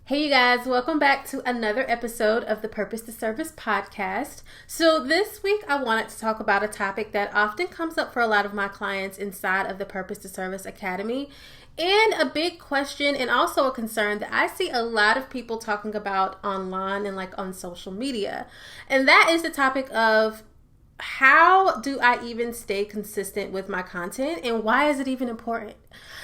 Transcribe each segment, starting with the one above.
Hey you guys, welcome back to another episode of the Purpose to Service podcast. So this week I wanted to talk about a topic that often comes up for a lot of my clients inside of the Purpose to Service Academy, and a big question and also a concern that I see a lot of people talking about online and on social media. And that is the topic of how do I even stay consistent with my content, and why is it even important?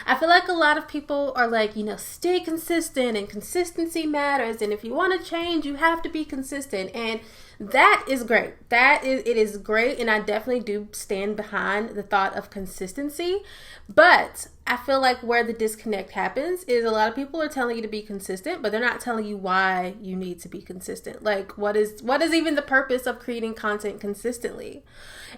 I feel like a lot of people are stay consistent and consistency matters. And if you want to change, you have to be consistent. And that is great. It is great. And I definitely do stand behind the thought of consistency. But I feel like where the disconnect happens is a lot of people are telling you to be consistent, but they're not telling you why you need to be consistent. What is even the purpose of creating content consistently?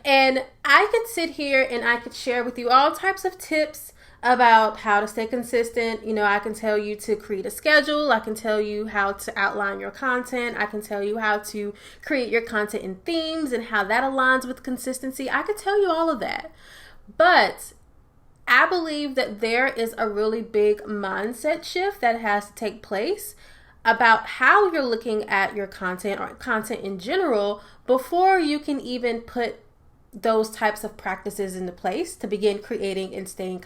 And I could sit here and I could share with you all types of tips about how to stay consistent. I can tell you to create a schedule. I can tell you how to outline your content. I can tell you how to create your content in themes and how that aligns with consistency. I could tell you all of that. But I believe that there is a really big mindset shift that has to take place about how you're looking at your content or content in general before you can even put those types of practices into place to begin creating and staying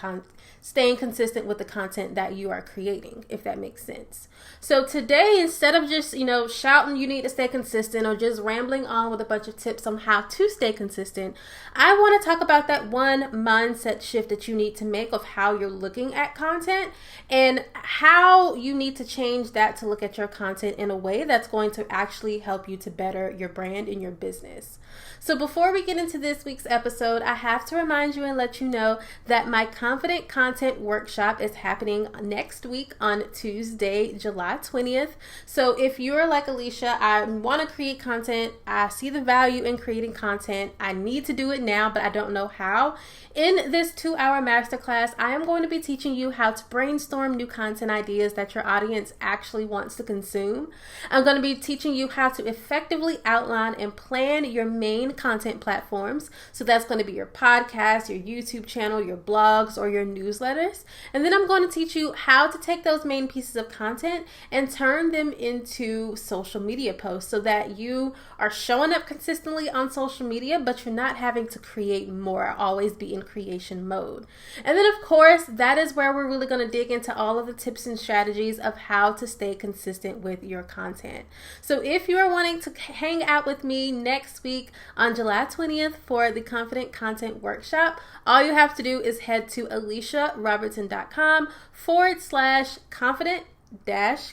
consistent with the content that you are creating, if that makes sense. So today, instead of just, shouting you need to stay consistent or just rambling on with a bunch of tips on how to stay consistent, I want to talk about that one mindset shift that you need to make of how you're looking at content and how you need to change that to look at your content in a way that's going to actually help you to better your brand and your business. So before we get into this week's episode, I have to remind you and let you know that my Confident Content Workshop is happening next week on Tuesday, July 20th. So if you're like Alicia, I want to create content, I see the value in creating content, I need to do it now, but I don't know how. In this 2-hour masterclass, I am going to be teaching you how to brainstorm new content ideas that your audience actually wants to consume. I'm going to be teaching you how to effectively outline and plan your main content platforms. So that's going to be your podcast, your YouTube channel, your blogs, or your newsletters. And then I'm going to teach you how to take those main pieces of content and turn them into social media posts so that you are showing up consistently on social media, but you're not having to create more, always be in creation mode. And then of course, that is where we're really going to dig into all of the tips and strategies of how to stay consistent with your content. So if you are wanting to hang out with me next week on July 20th for the Confident Content Workshop, all you have to do is head to AliciaRobertson.com/confident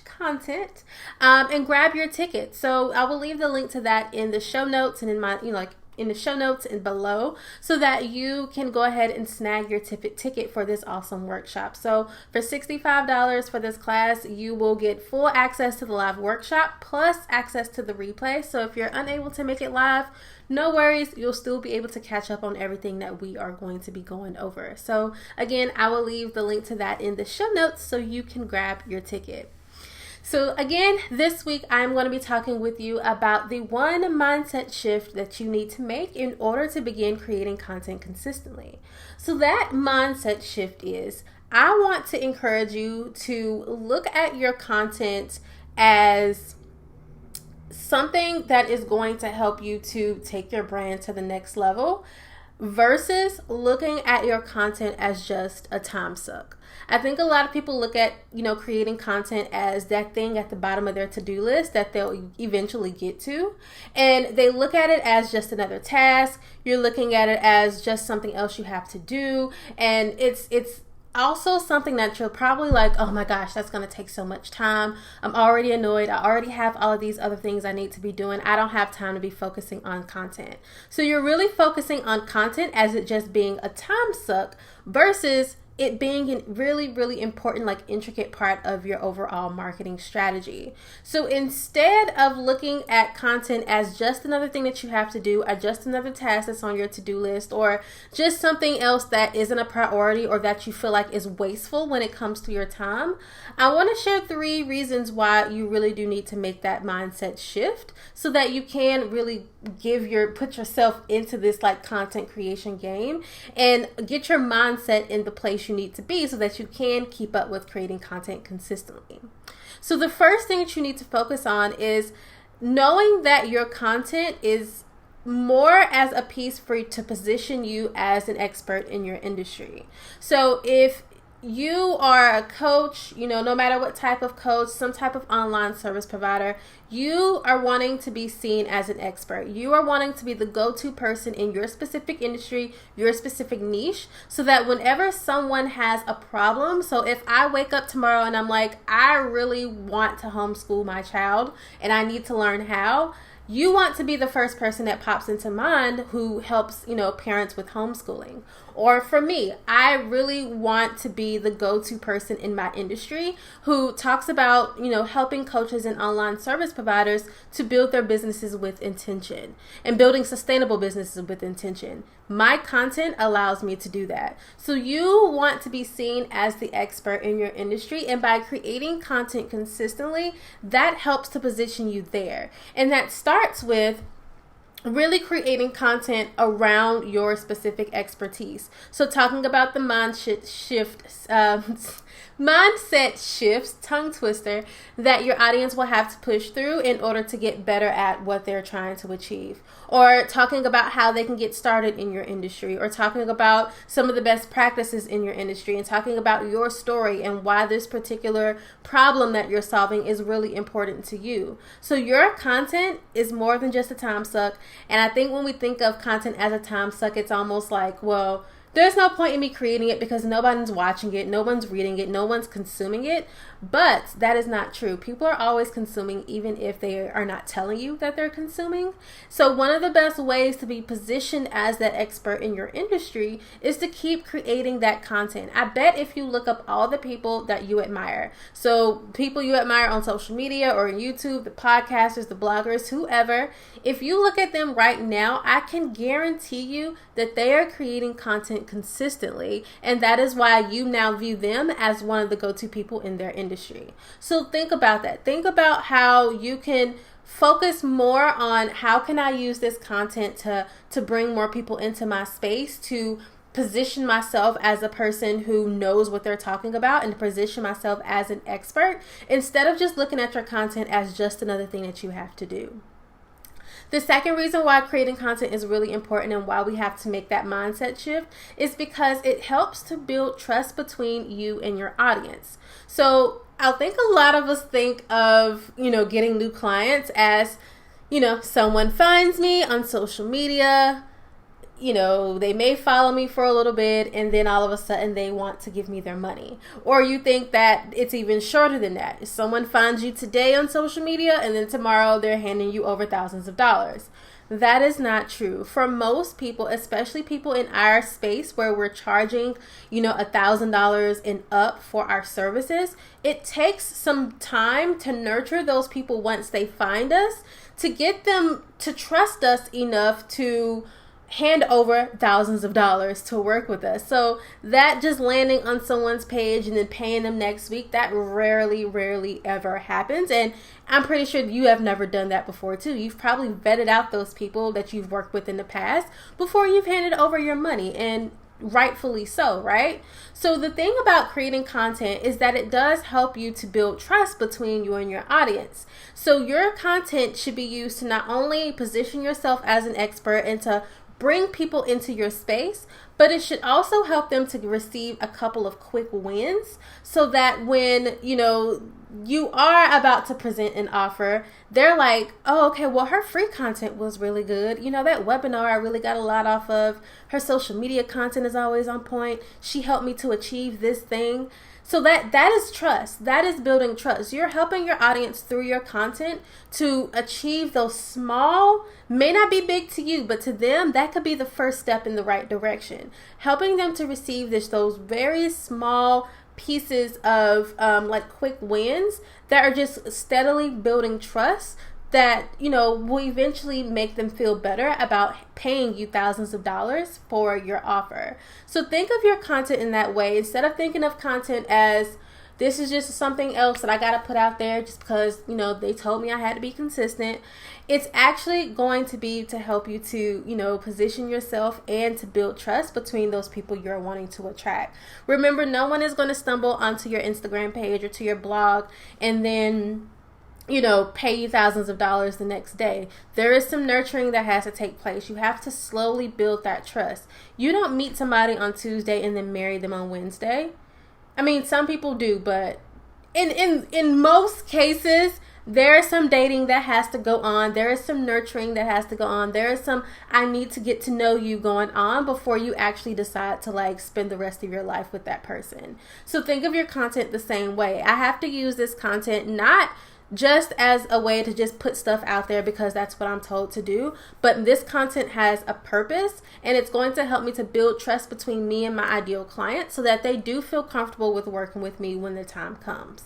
content and grab your ticket. So I will leave the link to that in the show notes and in my in the show notes and below so that you can go ahead and snag your ticket for this awesome workshop. So for $65 for this class, you will get full access to the live workshop plus access to the replay. So if you're unable to make it live, no worries, you'll still be able to catch up on everything that we are going to be going over. So again, I will leave the link to that in the show notes so you can grab your ticket. So again, this week I'm going to be talking with you about the one mindset shift that you need to make in order to begin creating content consistently. So that mindset shift is, I want to encourage you to look at your content as something that is going to help you to take your brand to the next level versus looking at your content as just a time suck. I think a lot of people look at, creating content as that thing at the bottom of their to-do list that they'll eventually get to. And they look at it as just another task. You're looking at it as just something else you have to do. And it's also something that you're probably like, oh my gosh, that's going to take so much time. I'm already annoyed. I already have all of these other things I need to be doing. I don't have time to be focusing on content. So you're really focusing on content as it just being a time suck versus it being a really, really important, intricate part of your overall marketing strategy. So instead of looking at content as just another thing that you have to do, or just another task that's on your to-do list, or just something else that isn't a priority or that you feel like is wasteful when it comes to your time, I want to share 3 reasons why you really do need to make that mindset shift so that you can really put yourself into this content creation game and get your mindset in the place you need to be so that you can keep up with creating content consistently. So the first thing that you need to focus on is knowing that your content is more as a piece for you to position you as an expert in your industry. So if you are a coach, no matter what type of coach, some type of online service provider, you are wanting to be seen as an expert. You are wanting to be the go-to person in your specific industry, your specific niche, so that whenever someone has a problem, so if I wake up tomorrow and I'm like, I really want to homeschool my child and I need to learn how, you want to be the first person that pops into mind who helps, parents with homeschooling. Or for me, I really want to be the go-to person in my industry who talks about, helping coaches and online service providers to build their businesses with intention and building sustainable businesses with intention. My content allows me to do that. So you want to be seen as the expert in your industry, and by creating content consistently, that helps to position you there. And that starts with really creating content around your specific expertise. So talking about the mindset shifts, tongue twister, that your audience will have to push through in order to get better at what they're trying to achieve. Or talking about how they can get started in your industry, or talking about some of the best practices in your industry, and talking about your story and why this particular problem that you're solving is really important to you. So your content is more than just a time suck. And I think when we think of content as a time suck, it's almost like, well, there's no point in me creating it because nobody's watching it, no one's reading it, no one's consuming it. But that is not true. People are always consuming, even if they are not telling you that they're consuming. So one of the best ways to be positioned as that expert in your industry is to keep creating that content. I bet if you look up all the people that you admire, so people you admire on social media or on YouTube, the podcasters, the bloggers, whoever, if you look at them right now, I can guarantee you that they are creating content consistently, and that is why you now view them as one of the go-to people in their industry. So think about that. Think about how you can focus more on how can I use this content to bring more people into my space, to position myself as a person who knows what they're talking about, and to position myself as an expert, instead of just looking at your content as just another thing that you have to do. The second reason why creating content is really important and why we have to make that mindset shift is because it helps to build trust between you and your audience. So I think a lot of us think of, getting new clients as, someone finds me on social media, they may follow me for a little bit and then all of a sudden they want to give me their money. Or you think that it's even shorter than that. If someone finds you today on social media and then tomorrow they're handing you over thousands of dollars. That is not true. For most people, especially people in our space where we're charging, $1,000 and up for our services, it takes some time to nurture those people once they find us, to get them to trust us enough to hand over thousands of dollars to work with us. So that just landing on someone's page and then paying them next week, that rarely ever happens. And I'm pretty sure you have never done that before too. You've probably vetted out those people that you've worked with in the past before you've handed over your money, and rightfully so, right? So the thing about creating content is that it does help you to build trust between you and your audience. So your content should be used to not only position yourself as an expert and to bring people into your space, but it should also help them to receive a couple of quick wins, so that when, you are about to present an offer, they're like, oh, okay, well, her free content was really good. That webinar I really got a lot off of. Her social media content is always on point. She helped me to achieve this thing. So that is trust. That is building trust. You're helping your audience through your content to achieve those small, may not be big to you, but to them, that could be the first step in the right direction. Helping them to receive those very small pieces of quick wins that are just steadily building trust, that will eventually make them feel better about paying you thousands of dollars for your offer. So think of your content in that way. Instead of thinking of content as this is just something else that I got to put out there just because, they told me I had to be consistent. It's actually going to be to help you to, position yourself and to build trust between those people you're wanting to attract. Remember, no one is going to stumble onto your Instagram page or to your blog and then pay you thousands of dollars the next day. There is some nurturing that has to take place. You have to slowly build that trust. You don't meet somebody on Tuesday and then marry them on Wednesday. I mean, some people do, but in most cases, there is some dating that has to go on. There is some nurturing that has to go on. There is some I need to get to know you going on before you actually decide to spend the rest of your life with that person. So think of your content the same way. I have to use this content not just as a way to just put stuff out there because that's what I'm told to do, but this content has a purpose, and it's going to help me to build trust between me and my ideal client so that they do feel comfortable with working with me when the time comes.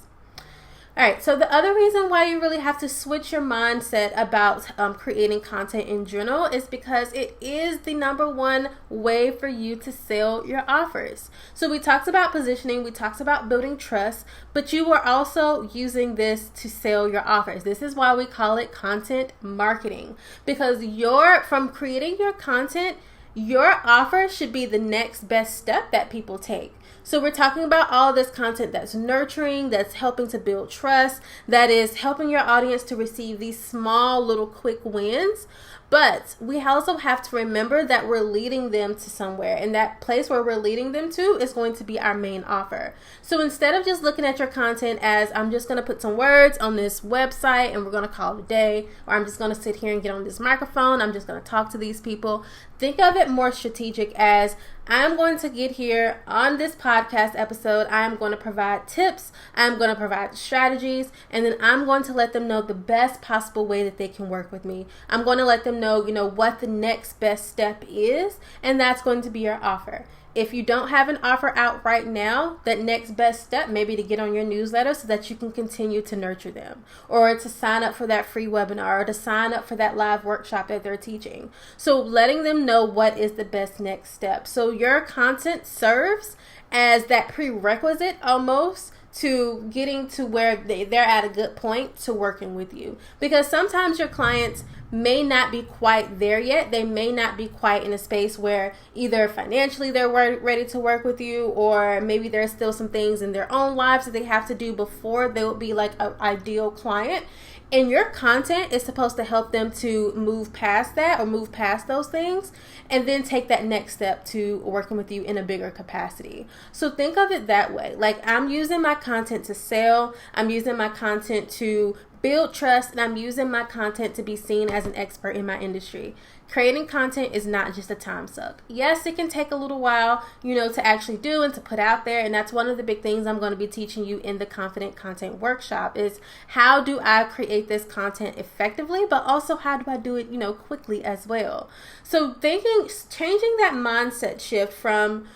All right, so the other reason why you really have to switch your mindset about creating content in general is because it is the number one way for you to sell your offers. So we talked about positioning, we talked about building trust, but you are also using this to sell your offers. This is why we call it content marketing, because from creating your content, your offer should be the next best step that people take. So we're talking about all this content that's nurturing, that's helping to build trust, that is helping your audience to receive these small little quick wins. But we also have to remember that we're leading them to somewhere, and that place where we're leading them to is going to be our main offer. So instead of just looking at your content as I'm just going to put some words on this website and we're going to call it a day, or I'm just going to sit here and get on this microphone, I'm just going to talk to these people, think of it more strategic as I'm going to get here on this podcast episode. I'm going to provide tips. I'm going to provide strategies. And then I'm going to let them know the best possible way that they can work with me. I'm going to let them know, what the next best step is. And that's going to be your offer. If you don't have an offer out right now, that next best step may be to get on your newsletter so that you can continue to nurture them, or to sign up for that free webinar, or to sign up for that live workshop that they're teaching. So letting them know what is the best next step. So your content serves as that prerequisite almost to getting to where they're at a good point to working with you. Because sometimes your clients may not be quite there yet. They may not be quite in a space where either financially they're ready to work with you, or maybe there's still some things in their own lives that they have to do before they would be like an ideal client. And your content is supposed to help them to move past that, or move past those things, and then take that next step to working with you in a bigger capacity. So think of it that way. Like, I'm using my content to sell. I'm using my content to build trust, and I'm using my content to be seen as an expert in my industry. Creating content is not just a time suck. Yes, it can take a little while, to actually do and to put out there. And that's one of the big things I'm going to be teaching you in the Confident Content Workshop is how do I create this content effectively, but also how do I do it, quickly as well. So changing that mindset shift from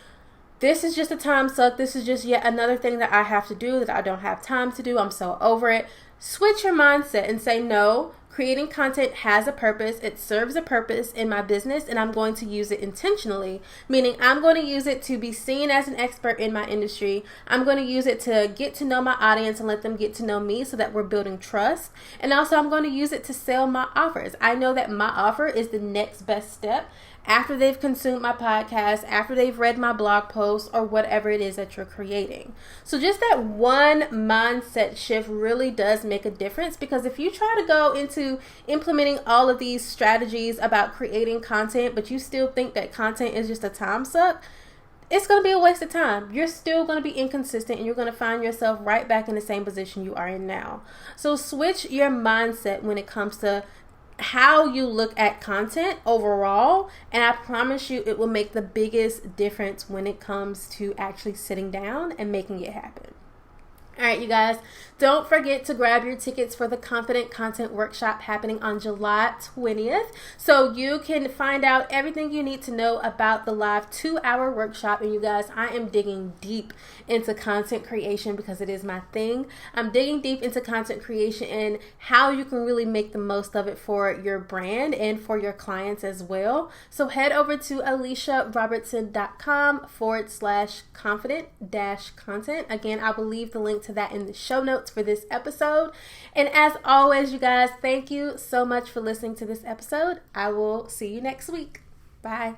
this is just a time suck, this is just yet another thing that I have to do that I don't have time to do, I'm so over it. Switch your mindset and say, no, creating content has a purpose. It serves a purpose in my business, and I'm going to use it intentionally, meaning I'm going to use it to be seen as an expert in my industry. I'm going to use it to get to know my audience and let them get to know me so that we're building trust. And also I'm going to use it to sell my offers. I know that my offer is the next best step after they've consumed my podcast, after they've read my blog post, or whatever it is that you're creating. So just that one mindset shift really does make a difference, because if you try to go into implementing all of these strategies about creating content, but you still think that content is just a time suck, it's going to be a waste of time. You're still going to be inconsistent, and you're going to find yourself right back in the same position you are in now. So switch your mindset when it comes to how you look at content overall, and I promise you it will make the biggest difference when it comes to actually sitting down and making it happen. All right, you guys, don't forget to grab your tickets for the Confident Content Workshop happening on July 20th. So you can find out everything you need to know about the live 2-hour workshop. And you guys, I am digging deep into content creation because it is my thing. I'm digging deep into content creation and how you can really make the most of it for your brand and for your clients as well. So head over to aliciarobertson.com/confident-content. Again, I will leave the link link to that in the show notes for this episode. And as always, you guys, thank you so much for listening to this episode. I will see you next week. Bye.